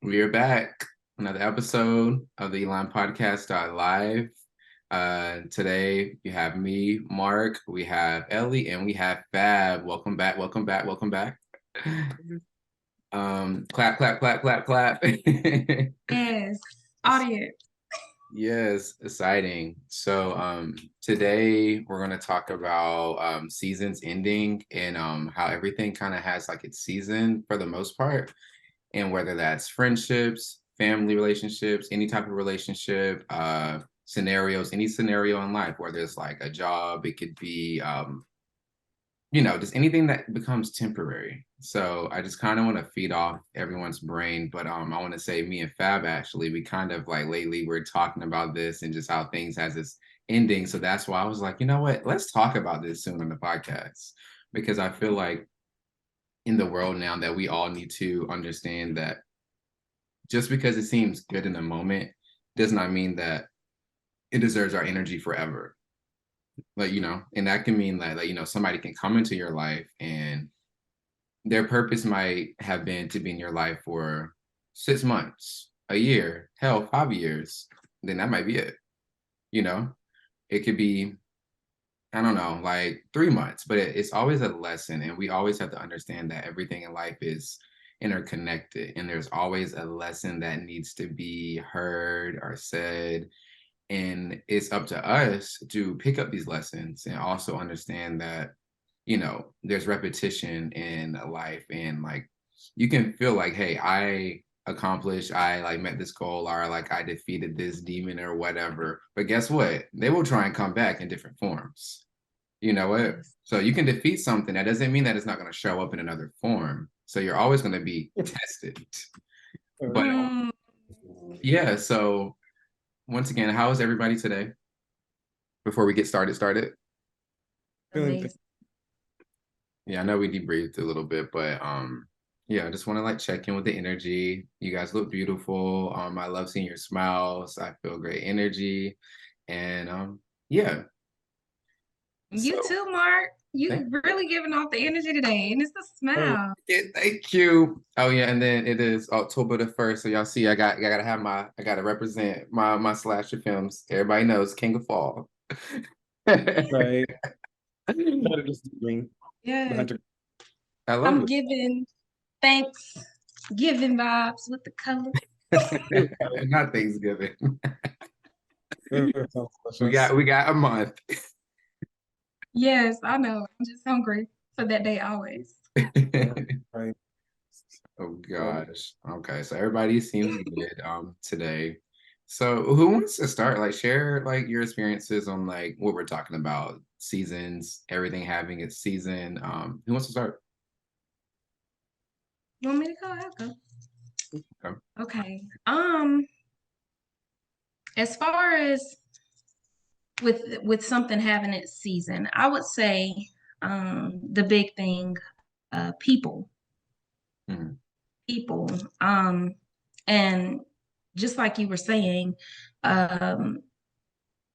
We are back. Another episode of the elimepodcast.live. Today you have me, Mark, we have Ellie, and we have Fab. Welcome back, welcome back, welcome back. Clap, clap, clap, clap, clap. Yes, audience. Yes, exciting. So today we're gonna talk about seasons ending and how everything kind of has like its season for the most part, and whether that's friendships, family relationships, any type of relationship, scenarios, any scenario in life, whether it's like a job, it could be, just anything that becomes temporary. So I just kind of want to feed off everyone's brain, but I want to say me and Fab actually, we kind of like lately we're talking about this and just how things has this ending. So that's why I was like, you know what, let's talk about this soon on the podcast because I feel like in the world now that we all need to understand that just because it seems good in the moment does not mean that it deserves our energy forever. And that can mean that, somebody can come into your life and their purpose might have been to be in your life for 6 months, a year, hell, 5 years. Then that might be it. You know, it could be, I don't know, like 3 months, but it's always a lesson. And we always have to understand that everything in life is interconnected and there's always a lesson that needs to be heard or said. And it's up to us to pick up these lessons and also understand that, there's repetition in life. And like, you can feel like, hey, I like met this goal or like I defeated this demon or whatever. But guess what? They will try and come back in different forms. You know what? So you can defeat something. That doesn't mean that it's not going to show up in another form. So you're always going to be tested. But yeah, so once again, how is everybody today? Before we get started. Amazing. Yeah, I know we debriefed a little bit, but yeah, I just want to like check in with the energy. You guys look beautiful. I love seeing your smiles. I feel great energy. And yeah. You So too, Mark. thank You really giving off the energy today, and it's the smile. you. Thank you. Oh yeah, and then it is October the 1st. So y'all see I gotta represent my slasher films. Everybody knows King of Fall. Right. Better just green. Yeah, I love I'm giving Thanksgiving vibes with the color. it. Not Thanksgiving. We got a month. Yes, I know. I'm just hungry for that day always. Right. Oh gosh. Okay, so everybody seems good today. So who wants to start? Like share like your experiences on like what we're talking about, seasons, everything having its season. Who wants to start? You want me to go? I'll go. Okay. Okay. As far as with something having its season, I would say the big thing, people. Mhm. People. And just like you were saying, um,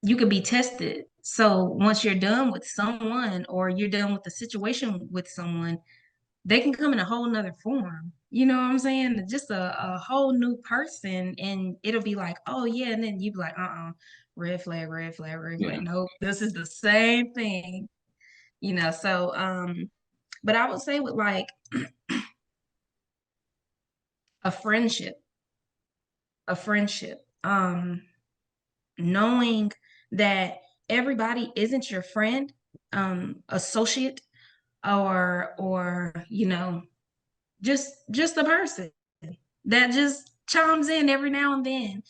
you could be tested. So once you're done with someone or you're done with the situation with someone, they can come in a whole nother form. You know what I'm saying? Just a whole new person. And it'll be like, oh yeah. And then you be like, red flag, red flag, red Yeah. flag. Nope, this is the same thing. So but I would say with like a friendship, a friendship. Knowing that everybody isn't your friend, associate, or just a person that just chimes in every now and then.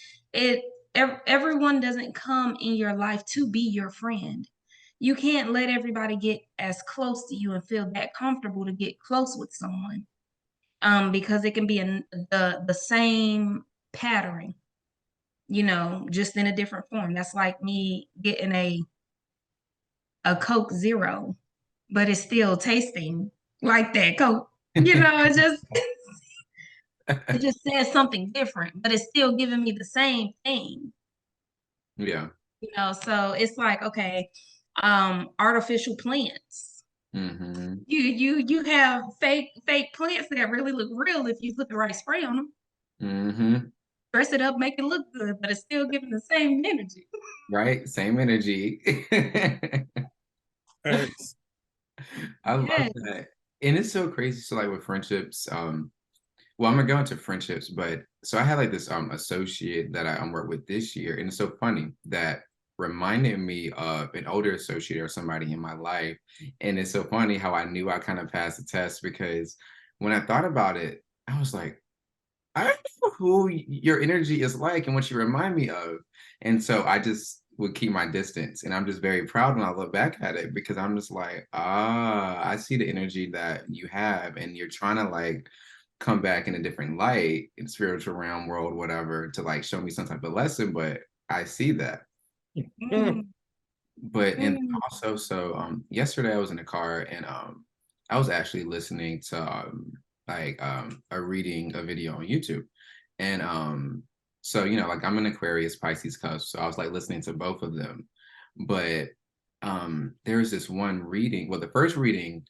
Everyone doesn't come in your life to be your friend. You can't let everybody get as close to you and feel that comfortable to get close with someone, because it can be the same pattern, just in a different form. That's like me getting a Coke Zero, but it's still tasting like that Coke. It just says something different, but it's still giving me the same thing. Yeah. So it's like, okay, artificial plants. Hmm. You have fake plants that really look real if you put the right spray on them. Mm-hmm. Dress it up, make it look good, but it's still giving the same energy. Right? Same energy. Thanks. I love Yes. that. And it's so crazy. So like with friendships, well, I'm gonna go into friendships, but so I had like this associate that I worked with this year, and it's so funny that reminded me of an older associate or somebody in my life. And it's so funny how I knew I kind of passed the test because when I thought about it, I was like, I don't know who your energy is like and what you remind me of. And so I just would keep my distance. And I'm just very proud when I look back at it because I'm just like, I see the energy that you have, and you're trying to like come back in a different light in spiritual realm, world, whatever, to like show me some type of lesson. But I see that. Mm, But and mm. also, so yesterday I was in the car and I was actually listening to a reading a video on YouTube. And so like I'm an Aquarius Pisces cusp, so I was like listening to both of them. But there's this one reading, well, the first reading,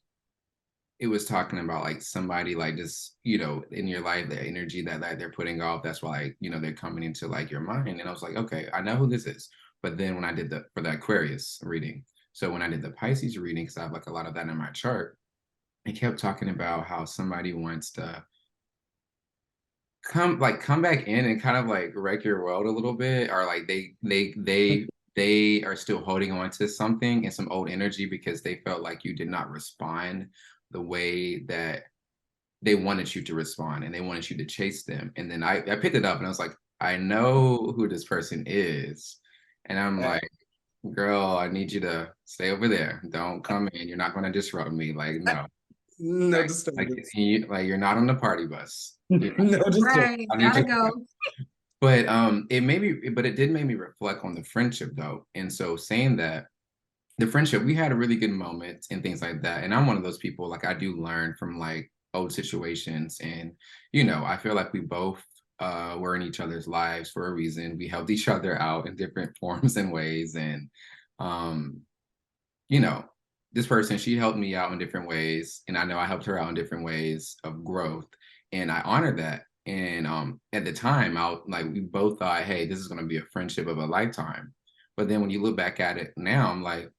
it was talking about like somebody like just in your life, the energy that like they're putting off, that's why like they're coming into like your mind. And I was like, okay, I know who this is. But then when I did for the Aquarius reading, so when I did the Pisces reading, because I have like a lot of that in my chart, it kept talking about how somebody wants to come back in and kind of like wreck your world a little bit, or like they are still holding on to something and some old energy because they felt like you did not respond the way that they wanted you to respond, and they wanted you to chase them. And then I picked it up and I was like, I know who this person is. And I'm like, girl, I need you to stay over there. Don't come in. You're not going to disrupt me. Like, no. No Like, disturbance. you're not on the party bus. No disturbance. Right. I need Gotta you to go. go. But it did make me reflect on the friendship though. And so saying that, the friendship, we had a really good moment and things like that. And I'm one of those people, like I do learn from like old situations. And, I feel like we both were in each other's lives for a reason. We helped each other out in different forms and ways. And, um, you know, this person, she helped me out in different ways. And I know I helped her out in different ways of growth. And I honor that. And at the time, we both thought, hey, this is going to be a friendship of a lifetime. But then when you look back at it now, I'm like,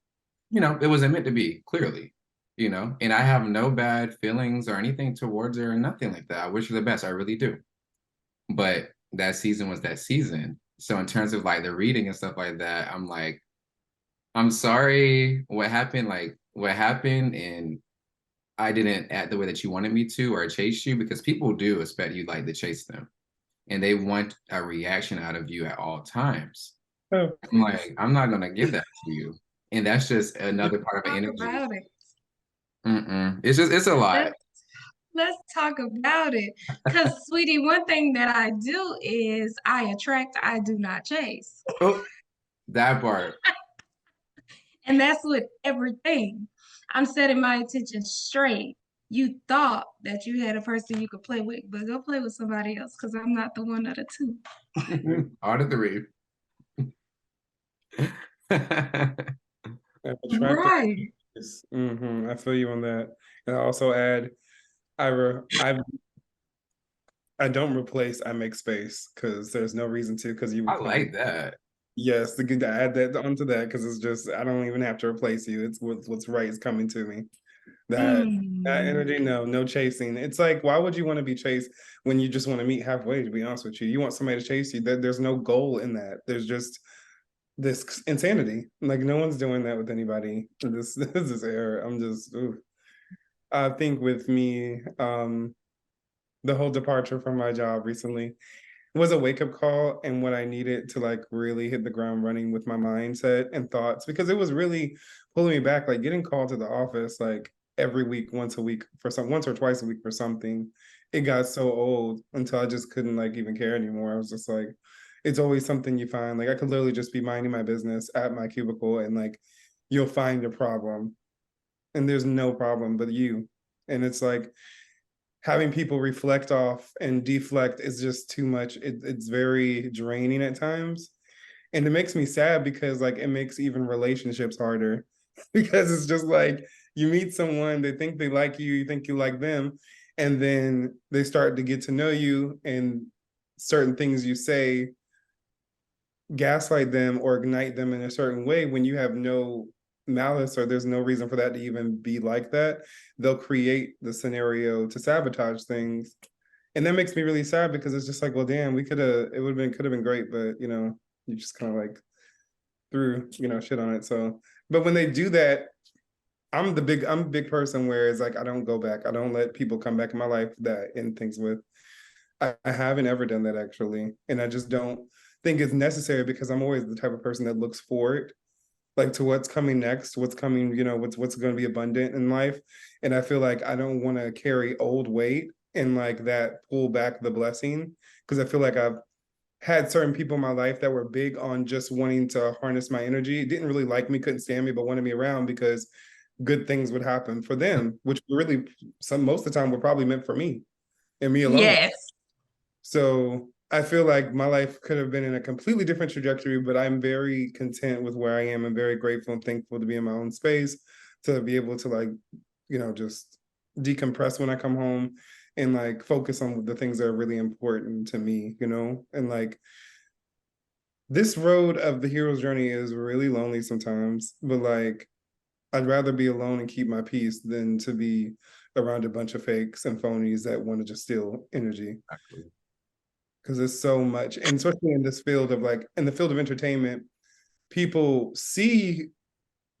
it wasn't meant to be, clearly, and I have no bad feelings or anything towards her or nothing like that. I wish her the best. I really do. But that season was that season. So in terms of like the reading and stuff like that, I'm like, I'm sorry what happened, and I didn't act the way that you wanted me to or chase you, because people do expect you like to chase them and they want a reaction out of you at all times. Oh, I'm like, I'm not gonna give that to you. And that's just another part of an Talk energy. about it. It's a lot. Let's let's talk about it. Cause sweetie, one thing that I do is I attract, I do not chase. Oh, that part. And that's with everything. I'm setting my attention straight. You thought that you had a person you could play with, but go play with somebody else because I'm not the one of the two. All of the three. attractive. Right. I feel you on that. And I also add, I I don't replace. I make space because there's no reason to. Because you I would come. like that. Yes, to add that onto that because it's just I don't even have to replace you. It's what's right is coming to me. That Mm. energy, no chasing. It's like, why would you want to be chased when you just want to meet halfway? To be honest with you, you want somebody to chase you. There's no goal in that. There's just this insanity. Like no one's doing that with anybody. This is error. I'm just. Ooh. I think with me, the whole departure from my job recently was a wake up call and what I needed to like really hit the ground running with my mindset and thoughts because it was really pulling me back, like getting called to the office like every week, once or twice a week for something. It got so old until I just couldn't like even care anymore. I was just like, it's always something you find. Like I could literally just be minding my business at my cubicle and like you'll find a problem and there's no problem but you. And it's like having people reflect off and deflect is just too much. It's very draining at times. And it makes me sad because like it makes even relationships harder because it's just like you meet someone, they think they like you, you think you like them, and then they start to get to know you and certain things you say gaslight them or ignite them in a certain way when you have no malice or there's no reason for that to even be like that. They'll create the scenario to sabotage things. And that makes me really sad because it's just like, well, damn, we could have been great, but you just kind of like threw, shit on it. So, but when they do that, I'm a big person where it's like, I don't go back. I don't let people come back in my life that end things with. I haven't ever done that actually. And I just don't think it's necessary because I'm always the type of person that looks forward, like to what's coming next, what's coming, what's going to be abundant in life. And I feel like I don't want to carry old weight and like that pull back the blessing. Because I feel like I've had certain people in my life that were big on just wanting to harness my energy, didn't really like me, couldn't stand me, but wanted me around because good things would happen for them, which really most of the time were probably meant for me and me alone. Yes. So I feel like my life could have been in a completely different trajectory, but I'm very content with where I am and very grateful and thankful to be in my own space, to be able to like, just decompress when I come home and like focus on the things that are really important to me, and like this road of the hero's journey is really lonely sometimes, but like I'd rather be alone and keep my peace than to be around a bunch of fakes and phonies that want to just steal energy. Exactly. Because there's so much, and especially in this field of like in the field of entertainment, people see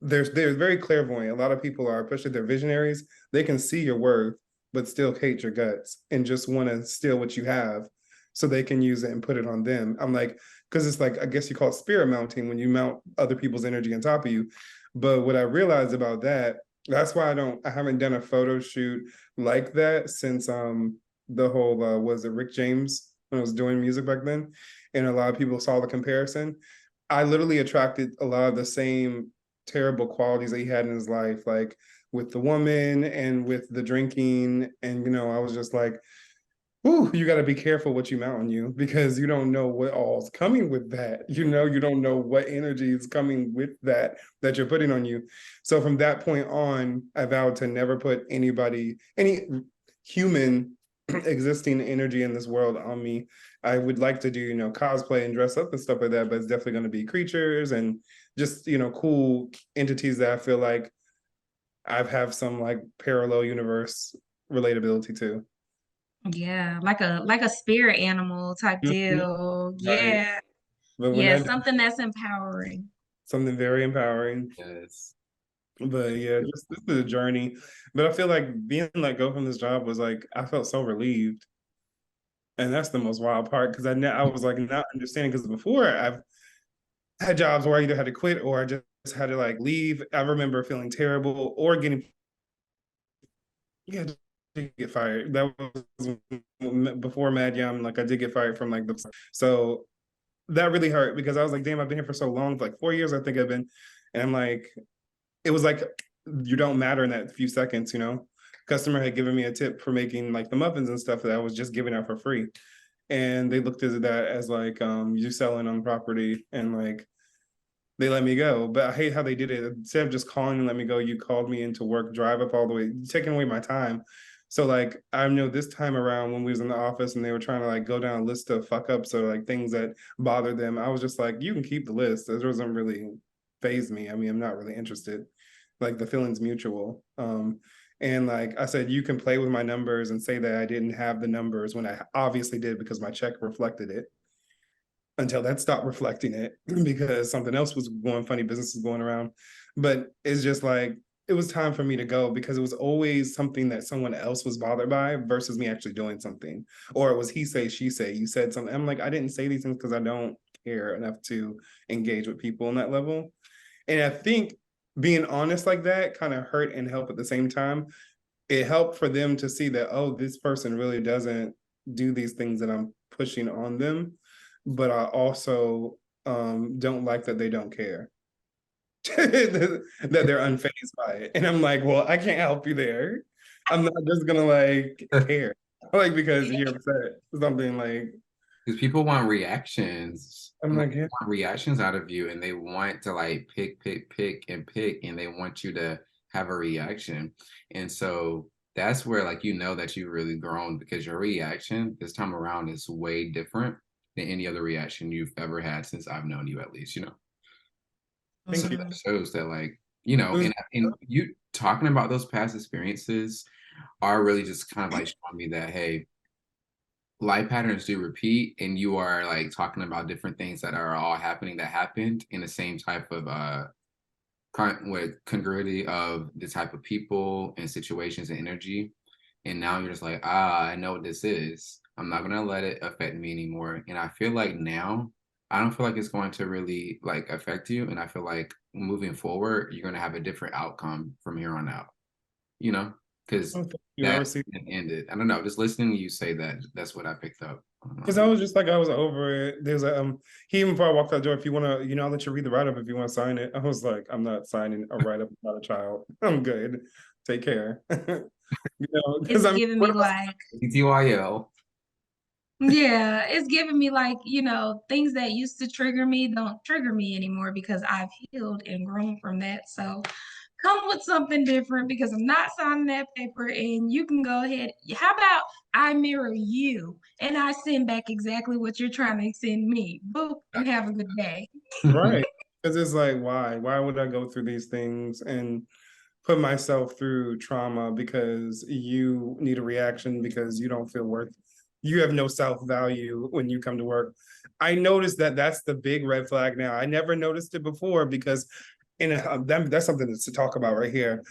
they're very clairvoyant. A lot of people are, especially they're visionaries. They can see your worth, but still hate your guts and just want to steal what you have so they can use it and put it on them. I'm like, because it's like, I guess you call it spirit mounting when you mount other people's energy on top of you. But what I realized about that's why I haven't done a photo shoot like that since the whole was it Rick James when I was doing music back then, and a lot of people saw the comparison. I literally attracted a lot of the same terrible qualities that he had in his life, like with the woman and with the drinking. And I was just like, ooh, you got to be careful what you mount on you because you don't know what all's coming with that. You don't know what energy is coming with that you're putting on you. So from that point on, I vowed to never put any human existing energy in this world on me. I would like to do, cosplay and dress up and stuff like that, but it's definitely going to be creatures and just, cool entities that I feel like I have some like parallel universe relatability to. Yeah, like a spirit animal type deal. Right. Yeah. But when Yeah, something that's empowering. something very empowering. Yes. But yeah, just this is a journey. But I feel like being let go from this job was like I felt so relieved. And that's the most wild part because I was like not understanding because before I've had jobs where I either had to quit or I just had to like leave. I remember feeling terrible or getting to get fired. That was before Mad Yum. Like I did get fired from like so that really hurt because I was like, damn, I've been here for so long, for like 4 years, I think I've been. And I'm like, it was like you don't matter in that few seconds, Customer had given me a tip for making like the muffins and stuff that I was just giving out for free. And they looked at that as like you selling on property and like they let me go. But I hate how they did it. Instead of just calling and let me go, you called me into work, drive up all the way, taking away my time. So like I know this time around when we was in the office and they were trying to like go down a list of fuck ups or like things that bothered them, I was just like, you can keep the list. It doesn't really faze me. I mean, I'm not really interested. Like the feeling's mutual. And like I said, you can play with my numbers and say that I didn't have the numbers when I obviously did because my check reflected it until that stopped reflecting it because something else was going, funny business was going around. But it's just like, it was time for me to go because it was always something that someone else was bothered by versus me actually doing something. Or it was he say, she say, you said something. I'm like, I didn't say these things because I don't care enough to engage with people on that level. And I think being honest like that kind of hurt and helped at the same time. It helped for them to see that, oh, this person really doesn't do these things that I'm pushing on them. But I also don't like that they don't care. That they're unfazed by it. And I'm like, well, I can't help you there. I'm not just gonna like care. Like because you're upset. Something like Because people want reactions. I'm like, They yeah. want reactions out of you, and they want to like pick, and they want you to have a reaction. And so that's where like you know that you've really grown because your reaction this time around is way different than any other reaction you've ever had since I've known you, at least, you know. So Thank you. that shows that, like, you know, It and you talking about those past experiences are really just kind of like showing me that, hey, life patterns do repeat, and you are like talking about different things that are all happening that happened in the same type of with congruity of the type of people and situations and energy. And now you're just like, I know what this is. I'm not gonna let it affect me anymore. And I feel like now I don't feel like it's going to really like affect you. And I feel like moving forward, you're gonna have a different outcome from here on out, you know, because oh, thank you. I that received. ended. I don't know, just listening to you say that, that's what I picked up. Because I was just like, I was over it. There's a he even before I walked out the door, if you wanna, you know, I'll let you read the write-up if you want to sign it. I was like, I'm not signing a write-up about a child. I'm good. Take care. You know, because It's I mean, giving what me am I like, TTYL. yeah, it's giving me like, things that used to trigger me don't trigger me anymore because I've healed and grown from that. So come with something different because I'm not signing that paper and you can go ahead. How about I mirror you and I send back exactly what you're trying to send me? Boop, and have a good day. right? Because it's like, why? Why would I go through these things and put myself through trauma because you need a reaction because you don't feel worth, you have no self-value when you come to work. I noticed that that's the big red flag now. I never noticed it before because that's something to talk about right here.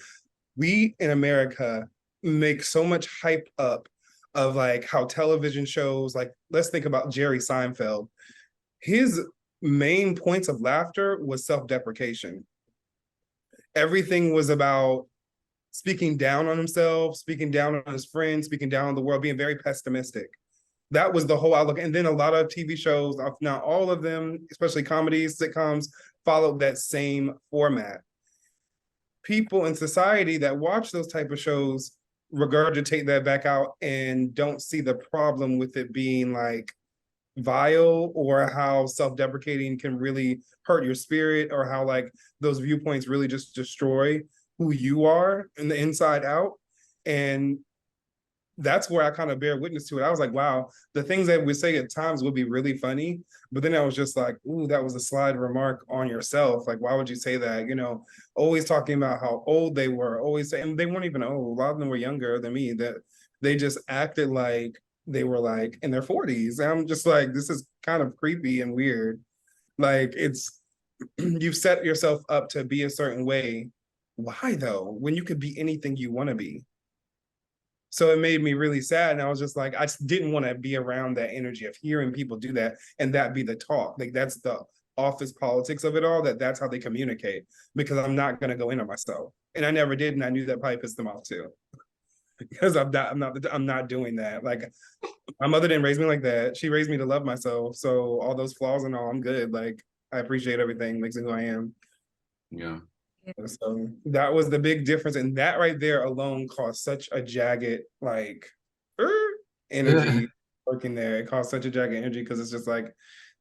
We in America make so much hype up of like how television shows, like let's think about Jerry Seinfeld. His main points of laughter was self-deprecation. Everything was about speaking down on himself, speaking down on his friends, speaking down on the world, being very pessimistic. That was the whole outlook. And then a lot of TV shows, not all of them, especially comedies, sitcoms, followed that same format. People in society that watch those type of shows regurgitate that back out and don't see the problem with it being like vile, or how self-deprecating can really hurt your spirit, or how like those viewpoints really just destroy who you are in the inside out. And that's where I kind of bear witness to it. I was like, wow, the things that we say at times would be really funny, but then I was just like, ooh, that was a slight remark on yourself. Like, why would you say that? You know, always talking about how old they were, always saying, and they weren't even old. A lot of them were younger than me, that they just acted like they were like in their 40s. And I'm just like, this is kind of creepy and weird. Like, it's, you've set yourself up to be a certain way. Why though? When you could be anything you want to be. So it made me really sad. And I was just like, I just didn't want to be around that energy of hearing people do that and that be the talk. Like, that's the office politics of it all, that's how they communicate, because I'm not going to go in on myself. And I never did. And I knew that probably pissed them off too, because I'm not doing that. Like, my mother didn't raise me like that. She raised me to love myself. So all those flaws and all, I'm good. Like, I appreciate everything, makes me who I am. Yeah. So that was the big difference. And that right there alone caused such a jagged, like, energy working there. It caused such a jagged energy because it's just like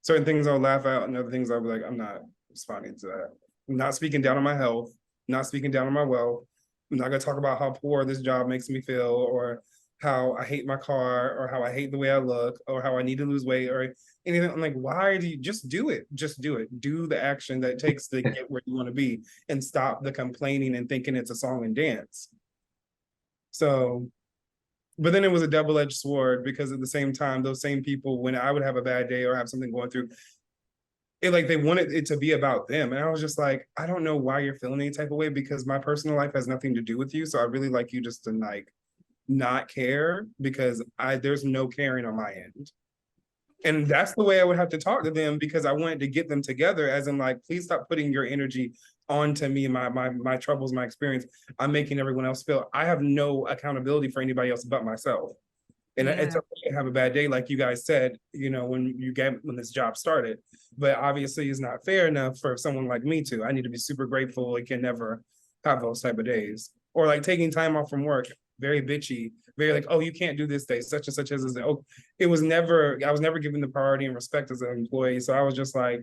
certain things I'll laugh out and other things I'll be like, I'm not responding to that. I'm not speaking down on my health, not speaking down on my wealth. I'm not going to talk about how poor this job makes me feel, or how I hate my car, or how I hate the way I look, or how I need to lose weight, or anything. I'm like, why do you just do it? Just do it. Do the action that it takes to get where you want to be, and stop the complaining and thinking it's a song and dance. So, but then it was a double-edged sword, because at the same time, those same people, when I would have a bad day or have something going through, it like they wanted it to be about them. And I was just like, I don't know why you're feeling any type of way, because my personal life has nothing to do with you. So I really like you just to like not care, because there's no caring on my end. And that's the way I would have to talk to them, because I wanted to get them together, as in like, please stop putting your energy onto me, my troubles, my experience. I'm making everyone else feel. I have no accountability for anybody else but myself. And it's okay to have a bad day, like you guys said, you know, when this job started. But obviously it's not fair enough for someone like me to. I need to be super grateful. I can never have those type of days. Or like taking time off from work, very bitchy, very like, oh, you can't do this day, such and such as this. Oh, I was never given the priority and respect as an employee. So I was just like,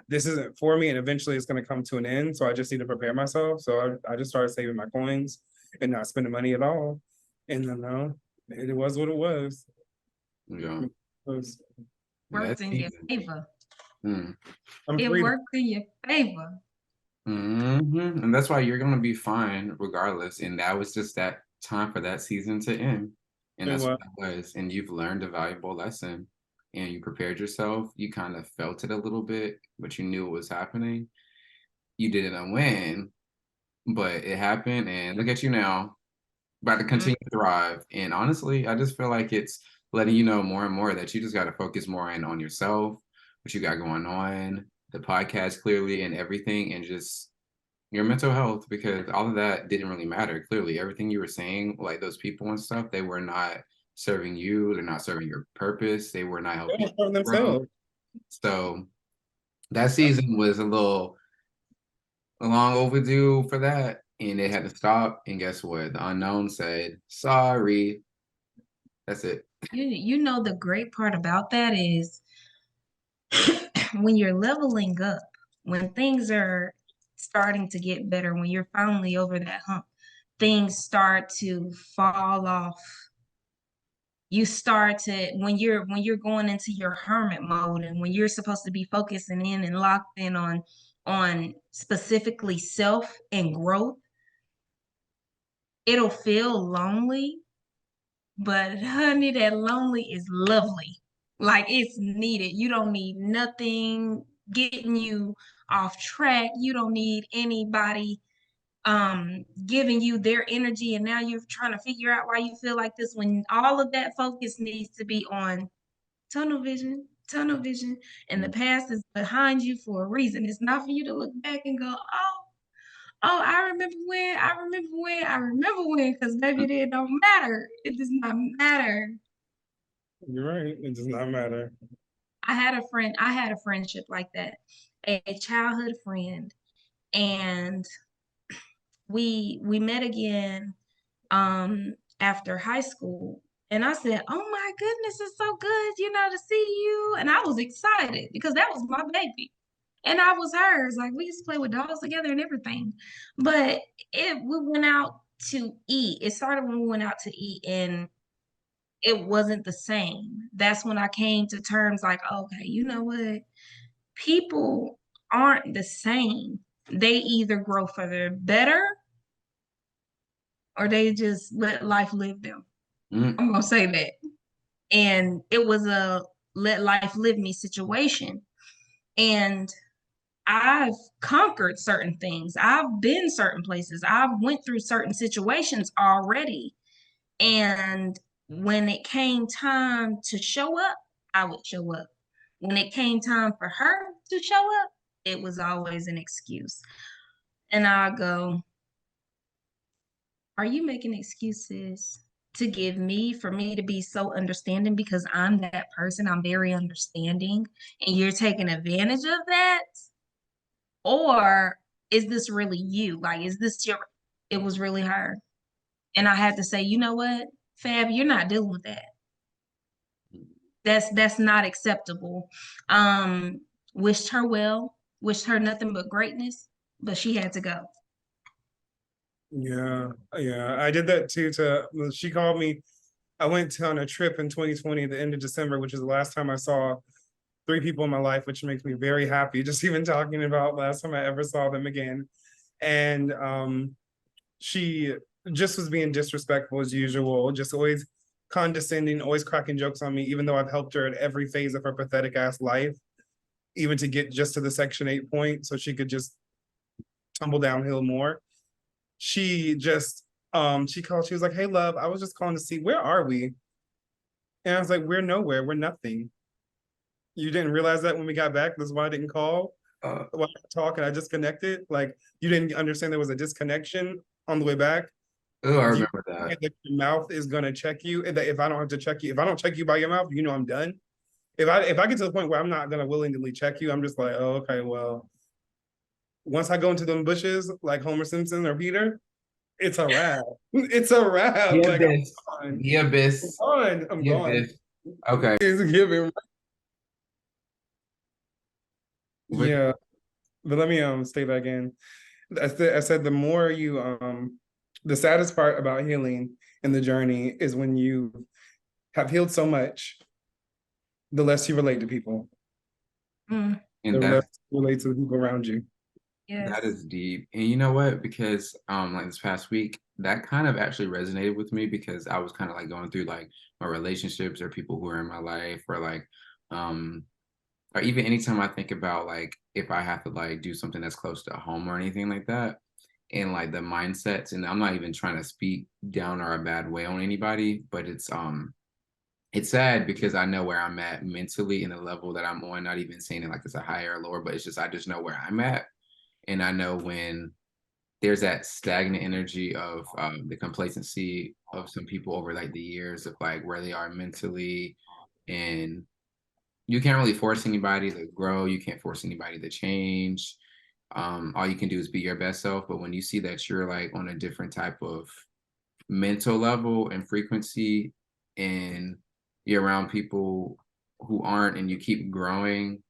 this isn't for me, and eventually it's going to come to an end. So I just need to prepare myself. So I just started saving my coins and not spending money at all. And it was what it was. Yeah. It was. Worked That in your season. favor. Mm. I'm It free. worked in your favor. And that's why you're gonna be fine regardless. And that was just that time for that season to end. And It that's was. what that was. And you've learned a valuable lesson and you prepared yourself. You kind of felt it a little bit, but you knew it was happening. You didn't win, but it happened. And look at you now, about to continue to thrive. And honestly, I just feel like it's letting you know more and more that you just got to focus more in on yourself, what you got going on, the podcast clearly, and everything, and just your mental health, because all of that didn't really matter. Clearly, everything you were saying, like those people and stuff, they were not serving you. They're not serving your purpose. They were not They helping were from you grow. themselves. So that season was a little long overdue for that, and they had to stop. And guess what? The unknown said, "Sorry." That's it. You know the great part about that is when you're leveling up, when things are starting to get better, when you're finally over that hump, things start to fall off. You start to when you're going into your hermit mode and when you're supposed to be focusing in and locked in on specifically self and growth, it'll feel lonely, but honey, that lonely is lovely. Like it's needed. You don't need nothing getting you off track. You don't need anybody giving you their energy and now you're trying to figure out why you feel like this when all of that focus needs to be on tunnel vision, and the past is behind you for a reason. It's not for you to look back and go, oh, I remember when, because maybe it don't matter. It does not matter. You're right. It does not matter. I had a friendship like that, a childhood friend, and we met again after high school. And I said, "Oh my goodness, it's so good, to see you." And I was excited because that was my baby. And I was hers. Like we used to play with dolls together and everything. But we went out to eat. It started when we went out to eat and it wasn't the same. That's when I came to terms like, okay, you know what? People aren't the same. They either grow for the better or they just let life live them. Mm. I'm gonna say that. And it was a let life live me situation. And I've conquered certain things. I've been certain places. I've went through certain situations already. And when it came time to show up, I would show up. When it came time for her to show up, it was always an excuse. And I go, are you making excuses to give me for me to be so understanding because I'm that person? I'm very understanding and you're taking advantage of that? Or is this really you? Like, is this it was really her. And I had to say, you know what, Fab, you're not dealing with that. That's not acceptable. Wished her well, wished her nothing but greatness, but she had to go. Yeah, I did that too. She called me. I went on a trip in 2020 at the end of December, which is the last time I saw 3 people in my life, which makes me very happy. Just even talking about last time I ever saw them again. And she just was being disrespectful as usual, just always condescending, always cracking jokes on me, even though I've helped her at every phase of her pathetic ass life, even to get just to the Section 8 point so she could just tumble downhill more. She just she called, she was like, "Hey love, I was just calling to see where are we?" And I was like, "We're nowhere, we're nothing." You didn't realize that when we got back? That's why I didn't call. While I talk and I disconnected. Like you didn't understand there was a disconnection on the way back. Oh, I You remember that. that your mouth is gonna check you. And that if I don't have to check you, if I don't check you by your mouth, I'm done. If I get to the point where I'm not gonna willingly check you, I'm just like, oh, okay, well, once I go into them bushes like Homer Simpson or Peter, it's a wrap. It's a wrap. The Like abyss. I'm gone. The abyss. I'm The gone. abyss. Okay. It's giving. But Yeah, but let me stay back in. I said the more you the saddest part about healing in the journey is when you have healed so much, the less you relate to people, Mm, And the less that you relate to the people around you. that yes. is deep. And you know what? Because like this past week, that kind of actually resonated with me because I was kind of like going through like my relationships or people who are in my life or like um or even anytime I think about like if I have to like do something that's close to home or anything like that, and like the mindsets, and I'm not even trying to speak down or a bad way on anybody, but it's sad because I know where I'm at mentally in the level that I'm on, not even saying it like it's a higher or lower, but it's just I just know where I'm at. And I know when there's that stagnant energy of the complacency of some people over like the years of like where they are mentally, and you can't really force anybody to grow. You can't force anybody to change. All you can do is be your best self. But when you see that you're like on a different type of mental level and frequency, and you're around people who aren't, and you keep growing,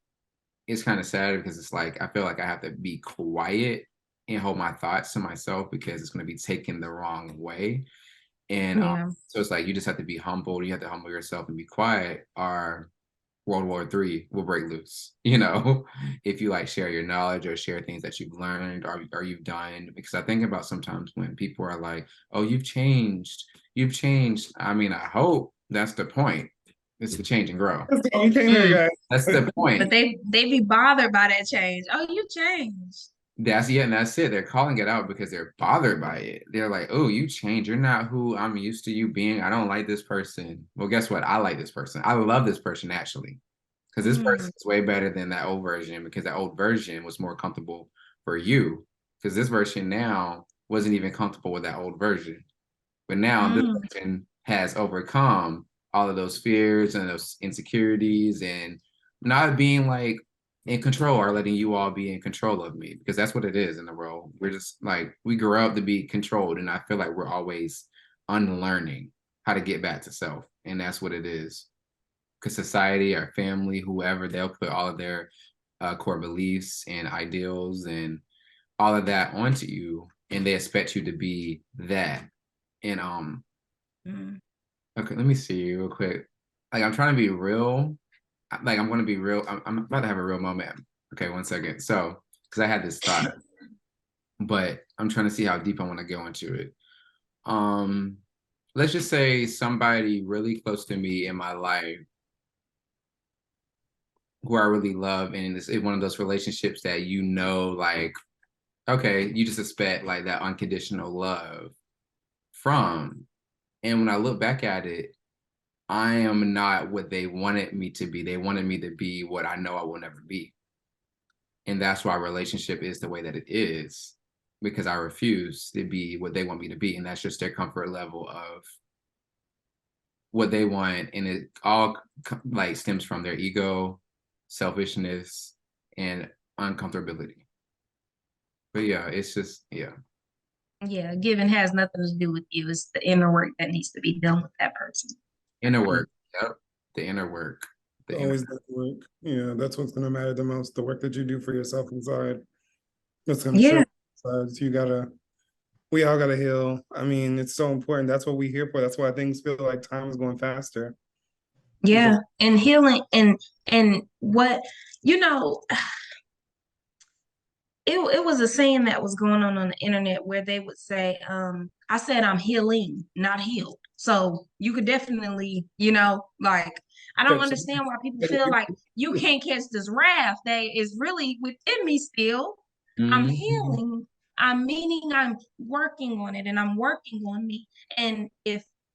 it's kind of sad because it's like I feel like I have to be quiet and hold my thoughts to myself because it's going to be taken the wrong way. And Yeah. so it's like you just have to be humble. You have to humble yourself and be quiet, or World War III will break loose, if you like share your knowledge or share things that you've learned or you've done. Because I think about sometimes when people are like, oh, you've changed. You've changed. I mean, I hope that's the point. It's to change and grow. You came here, Mm. guys. That's the But point. they be bothered by that change. Oh, you changed. And that's it. They're calling it out because they're bothered by it. They're like, oh, you changed. You're not who I'm used to you being. I don't like this person. Well, guess what? I like this person. I love this person actually. Because this person Mm, is way better than that old version because that old version was more comfortable for you. Because this version now wasn't even comfortable with that old version. But now this mm, person has overcome all of those fears and those insecurities and not being like in control or letting you all be in control of me because that's what it is in the world. We're just like, we grew up to be controlled. And I feel like we're always unlearning how to get back to self. And that's what it is because society or family, whoever, they'll put all of their core beliefs and ideals and all of that onto you, and they expect you to be that. And mm. okay, let me see real quick. Like I'm trying to be real. Like I'm going to be real. I'm about to have a real moment. Okay, 1 second. So, because I had this thought, but I'm trying to see how deep I want to go into it. Um, let's just say somebody really close to me in my life who I really love, and it's one of those relationships that like, okay, you just expect like that unconditional love from. And when I look back at it, I am not what they wanted me to be. They wanted me to be what I know I will never be. And that's why relationship is the way that it is, because I refuse to be what they want me to be. And that's just their comfort level of what they want. And it all like stems from their ego, selfishness, and uncomfortability. But yeah, it's just, yeah, Yeah, giving has nothing to do with you. It's the inner work that needs to be done with that person. inner work. Yep. The inner work. The inner. Always that work. Yeah, that's what's going to matter the most. The work that you do for yourself inside. That's going to show Yeah, inside. So we all got to heal. I mean, it's so important. That's what we're here for. That's why things feel like time is going faster. yeah. Because And healing and what you know, it was a saying that was going on the internet where they would say, I said I'm healing, not healed. So you could definitely, like I don't understand why people feel like you can't catch this wrath that is really within me still. I'm Mhm. healing. I'm meaning I'm working on it and I'm working on me. And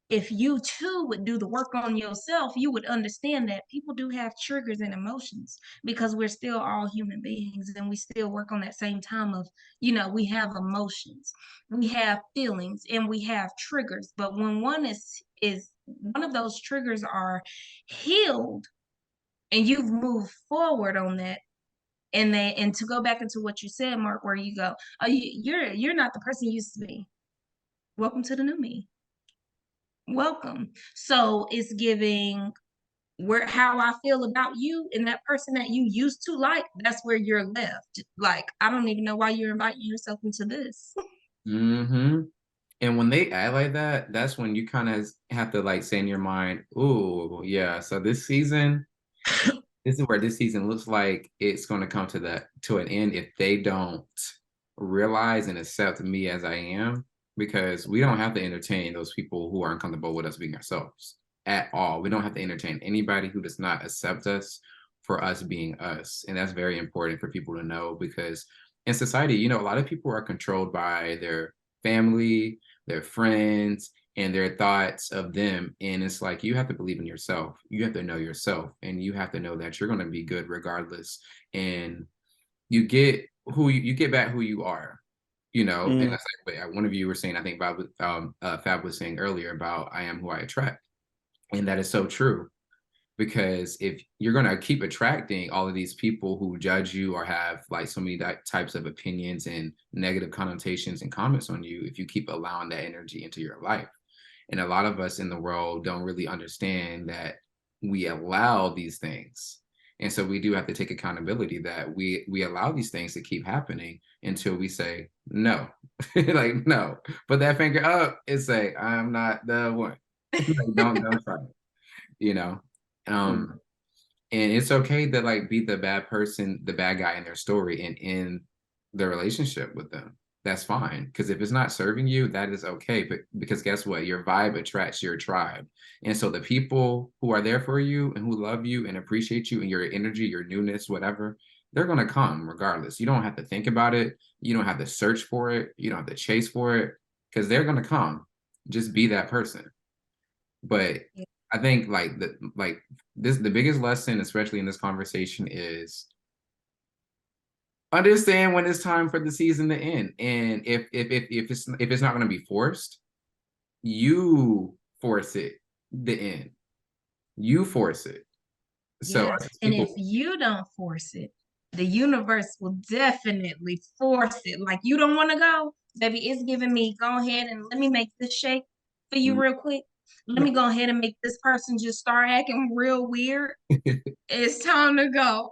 if you too would do the work on yourself, you would understand that people do have triggers and emotions because we're still all human beings and we still work on that same time of, we have emotions, we have feelings, and we have triggers. But when one is one of those triggers are healed and you've moved forward on that, and to go back into what you said, Mark, where you go, oh, you're not the person you used to be. Welcome to the new me. Welcome. So it's giving where how I feel about you and that person that you used to like, that's where you're left. Like, I don't even know why you're inviting yourself into this. Mm-hmm. And when they act like that, that's when you kind of have to like say in your mind, "Ooh, yeah." So this season, this is where this season looks like it's going to come to an end if they don't realize and accept me as I am, because we don't have to entertain those people who are uncomfortable with us being ourselves at all. We don't have to entertain anybody who does not accept us for us being us. And that's very important for people to know, because in society, you know, a lot of people are controlled by their family, their friends, and their thoughts of them. And it's like, you have to believe in yourself. You have to know yourself, and you have to know that you're going to be good regardless. And you get back who you are, you know. And that's like what one of you were saying, I think Bob, Fab was saying earlier about I am who I attract. And that is so true, because if you're going to keep attracting all of these people who judge you or have like so many types of opinions and negative connotations and comments on you, if you keep allowing that energy into your life. And a lot of us in the world don't really understand that we allow these things. And so we do have to take accountability that we allow these things to keep happening until we say no. Like, no, put that finger up and say, I'm not the one. Like, don't try it, you know. And it's okay to like be the bad person, the bad guy in their story and in the relationship with them. That's fine. Because if it's not serving you, that is okay. But because guess what? Your vibe attracts your tribe. And so the people who are there for you and who love you and appreciate you and your energy, your newness, whatever, they're going to come regardless. You don't have to think about it. You don't have to search for it. You don't have to chase for it, because they're going to come. Just be that person. But I think the biggest lesson, especially in this conversation, is understand when it's time for the season to end. And if it's not going to be forced, you force it the end. You force it. So Yes. And if you don't force it, the universe will definitely force it. Like, you don't want to go, baby, it's giving me, go ahead and let me make this shake for you real quick. Let me go ahead and make this person just start acting real weird. It's time to go.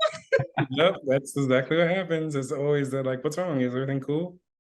Yep, that's exactly what happens. It's always that, like, what's wrong? Is everything cool?